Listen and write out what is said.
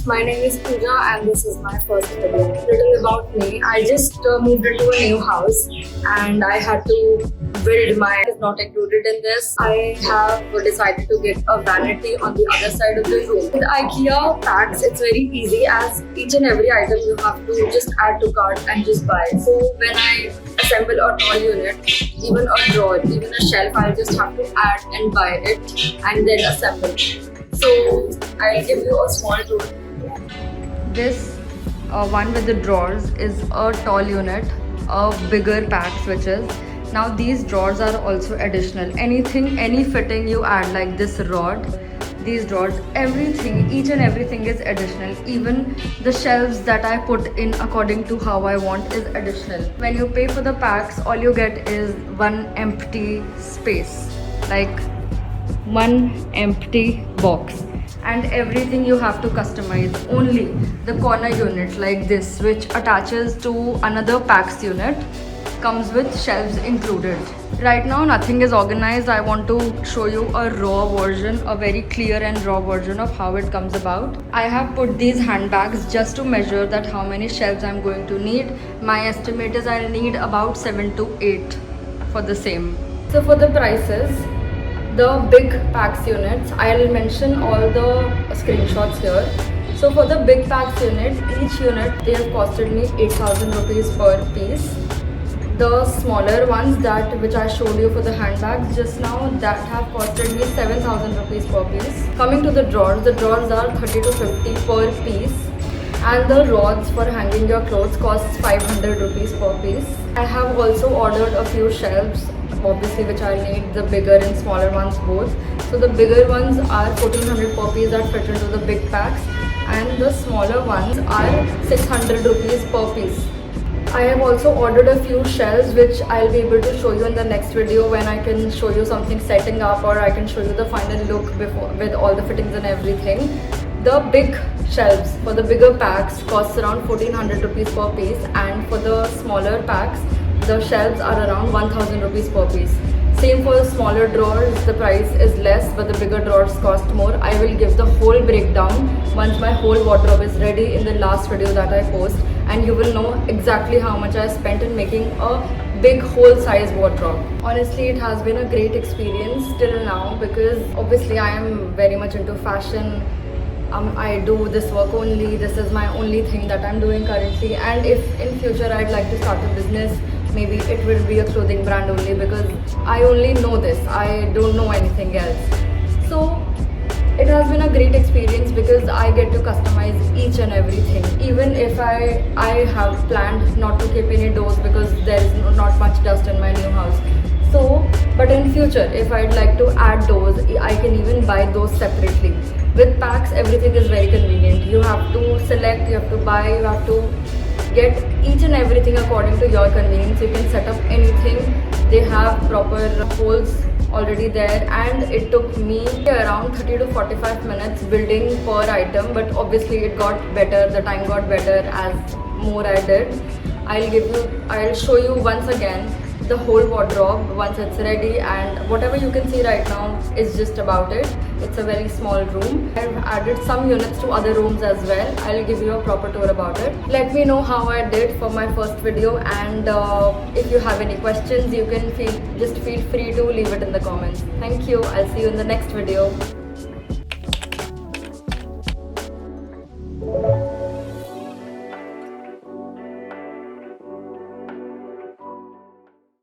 my name is Pooja and this is my first video. Little about me. I just moved into a new house and I had to build my is not included in this. I have decided to get a vanity on the other side of the room. With IKEA packs, it's very easy as each and every item you have to just add to cart and just buy. So when I assemble a toy unit, even a drawer, even a shelf, I'll just have to add and buy it and then assemble. So I'll give you a small tour. This one with the drawers is a tall unit, a bigger pack switches. Now these drawers are also additional. Anything, any fitting you add like this rod, these drawers, everything, each and everything is additional. Even the shelves that I put in according to how I want is additional. When you pay for the packs, all you get is one empty space, like one empty box, and everything you have to customize. Only the corner unit like this, which attaches to another packs unit, comes with shelves included. Right now nothing is organized. I want to show you a raw version, a very clear and raw version of how it comes about. I have put these handbags just to measure that how many shelves I'm going to need. My estimate is I'll need about 7 to 8 for the same. So for the prices, the big packs units, I'll mention all the screenshots here. So for the big packs unit, each unit they have costed me 8,000 rupees per piece. The smaller ones that which I showed you for the handbags just now, that have costed me 7,000 rupees per piece. Coming to the drawers are 30 to 50 per piece. And the rods for hanging your clothes costs 500 rupees per piece. I have also ordered a few shelves, obviously, which I need, the bigger and smaller ones both. So the bigger ones are 1400 per piece that fit into the big packs, and the smaller ones are 600 rupees per piece. I have also ordered a few shelves which I'll be able to show you in the next video when I can show you something setting up, or I can show you the final look before with all the fittings and everything. The big shelves for the bigger packs costs around 1400 rupees per piece, and for the smaller packs the shelves are around 1000 rupees per piece. Same for the smaller drawers, the price is less but the bigger drawers cost more. I will give the whole breakdown once my whole wardrobe is ready in the last video that I post, and you will know exactly how much I spent in making a big whole size wardrobe. Honestly, it has been a great experience till now because obviously I am very much into fashion. I do this work only, this is my only thing that I'm doing currently, and if in future I'd like to start a business, maybe it will be a clothing brand only, because I only know this, I don't know anything else. So it has been a great experience because I get to customize each and everything. Even if I have planned not to keep any doors because there is not much dust in my new house. So, but in future, if I'd like to add doors, I can even buy those separately. With packs, everything is very convenient. You have to select, you have to buy, you have to get each and everything according to your convenience. You can set up anything. They have proper holes already there, and it took me around 30 to 45 minutes building per item, but obviously it got better, the time got better as more I did. I'll show you once again the whole wardrobe once it's ready, and whatever you can see right now is just about it. It's a very small room. I've added some units to other rooms as well. I'll give you a proper tour about it. Let me know how I did for my first video, and if you have any questions, you can feel free to leave it in the comments. Thank you. I'll see you in the next video.